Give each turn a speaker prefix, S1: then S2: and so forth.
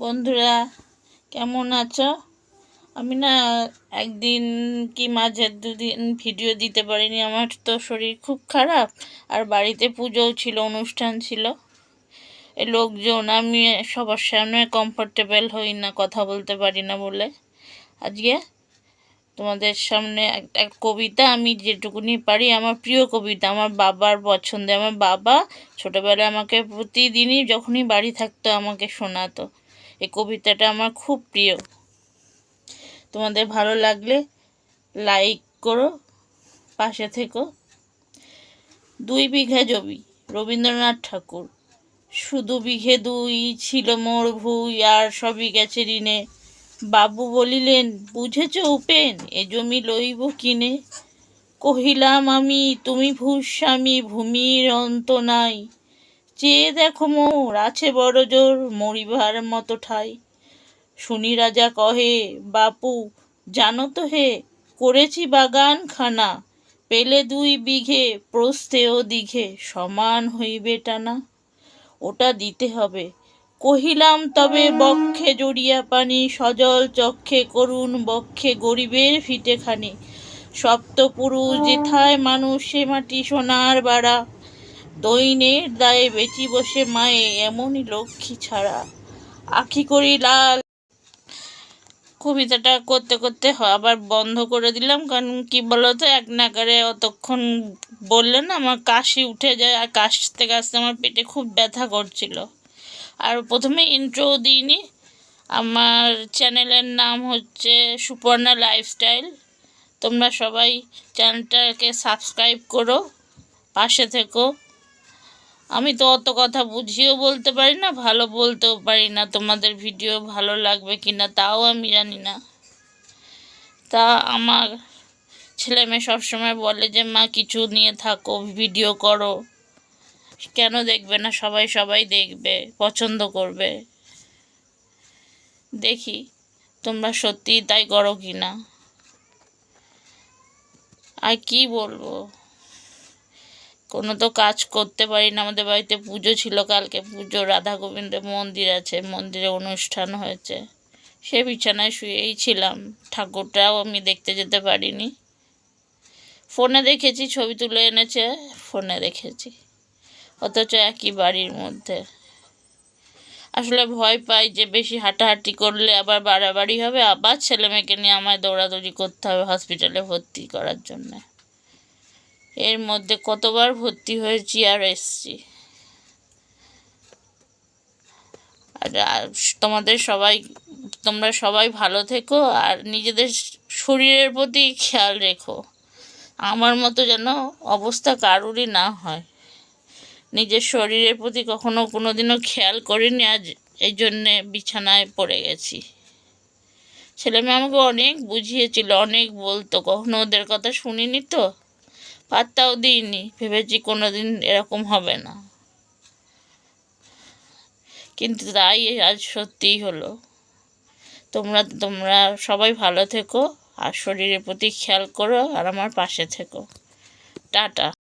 S1: বন্ধুরা কেমন আছো? আমি না একদিন কি মাঝের দুদিন ভিডিও দিতে পারিনি। আমার তো শরীর খুব খারাপ, আর বাড়িতে পুজোও ছিল, অনুষ্ঠান ছিল। এই লোকজন, আমি সবার সামনে কমফোর্টেবল হই না, কথা বলতে পারি না বলে আজকে তোমাদের সামনে একটা কবিতা, আমি যেটুকুনি পারি, আমার প্রিয় কবিতা, আমার বাবার পছন্দে। আমার বাবা ছোটোবেলায় আমাকে প্রতিদিনই যখনই বাড়ি থাকতো আমাকে শোনাতো। এই কবিতাটা আমার খুব প্রিয়। তোমাদের ভালো লাগলে লাইক করো, পাশে থেকো। 2 বিঘা জমি, রবীন্দ্রনাথ ঠাকুর। শুধু বিঘে 2 ছিল মোর ভুই, আর সবই গেছে ঋণে। বাবু বলিলেন, বুঝেছ উপেন, এ জমি লইব কিনে। কহিলাম আমি, তুমি ভূস্বামী, ভূমির অন্ত নাই। চেয়ে দেখো মোর, আছে বড় জোর, মরিবার মতো ঠাই। শুনি রাজা কহে, বাপু জানো তো হে, করেছি বাগান খানা। পেলে 2 বিঘে, প্রস্থে ও দিঘে সমান হইবে টানা। ওটা দিতে হবে। কহিলাম তবে বক্ষে জড়িয়া পানি, সজল চক্ষে করুণ বক্ষে গরিবের ফিটেখানি। সপ্তপুরুষ যেথায় মানুষ, সে মাটি সোনার বাড়া। দৈনের দায়ে বেচি বসে মায়ে, এমনই লক্ষ্মী ছাড়া। আখি করি লাল। কবিতাটা করতে করতে আবার বন্ধ করে দিলাম, কারণ কি বলতো, এক নাগারে অতক্ষণ বললে না আমার কাশি উঠে যায়, আর কাশতে কাশতে আমার পেটে খুব ব্যথা করছিল। আর প্রথমে ইন্ট্রো দিইনি। আমার চ্যানেলের নাম হচ্ছে সুপর্ণা লাইফস্টাইল। তোমরা সবাই চ্যানেলটাকে সাবস্ক্রাইব করো, পাশে থেকো। আমি তো অত কথা বুঝিয়েও বলতে পারি না, ভালো বলতেও পারি না। তোমাদের ভিডিও ভালো লাগবে কি না তাও আমি জানি না। তা আমার ছেলে মেয়ে সবসময় বলে যে মা কিছু নিয়ে থাকো, ভিডিও করো। কেন দেখবে না? সবাই দেখবে, পছন্দ করবে। দেখি তোমরা সত্যি তাই করো কি না। আর কি বলবো, কোনো তো কাজ করতে পারি না। আমাদের বাড়িতে পুজো ছিল কালকে, পুজো, রাধা গোবিন্দের মন্দির আছে, মন্দিরে অনুষ্ঠান হয়েছে। সে বিছানায় শুয়েই ছিলাম, ঠাকুরটাও আমি দেখতে যেতে পারিনি। ফোনে দেখেছি, ছবি তুলে এনেছে, ফোনে দেখেছি, অথচ একই বাড়ির মধ্যে। আসলে ভয় পাই যে বেশি হাঁটাহাঁটি করলে আবার বাড়াবাড়ি হবে, আবার ছেলে মেয়েকে নিয়ে আমায় দৌড়াদৌড়ি করতে হবে হসপিটালে ভর্তি করার জন্য। এর মধ্যে কতবার ভর্তি হয়েছি আর এসছি। আর তোমরা সবাই ভালো থেকো, আর নিজেদের শরীরের প্রতি খেয়াল রেখো। আমার মতো যেন অবস্থা কারুরই না হয়। নিজের শরীরের প্রতি কখনো কোনো দিনও খেয়াল করিনি, আজ এই জন্যে বিছানায় পড়ে গেছি। ছেলেমেয়ে আমাকে অনেক বুঝিয়েছিল, অনেক বলতো, কখনো ওদের কথা শুনিনি তো, পাত্তাও দিইনি, ভেবেছি কোনো দিন এরকম হবে না। কিন্তু তাই আজ সত্যিই হলো। তোমরা সবাই ভালো থেকো, আর শরীরের প্রতি খেয়াল করো, আর আমার পাশে থেকো। টাটা।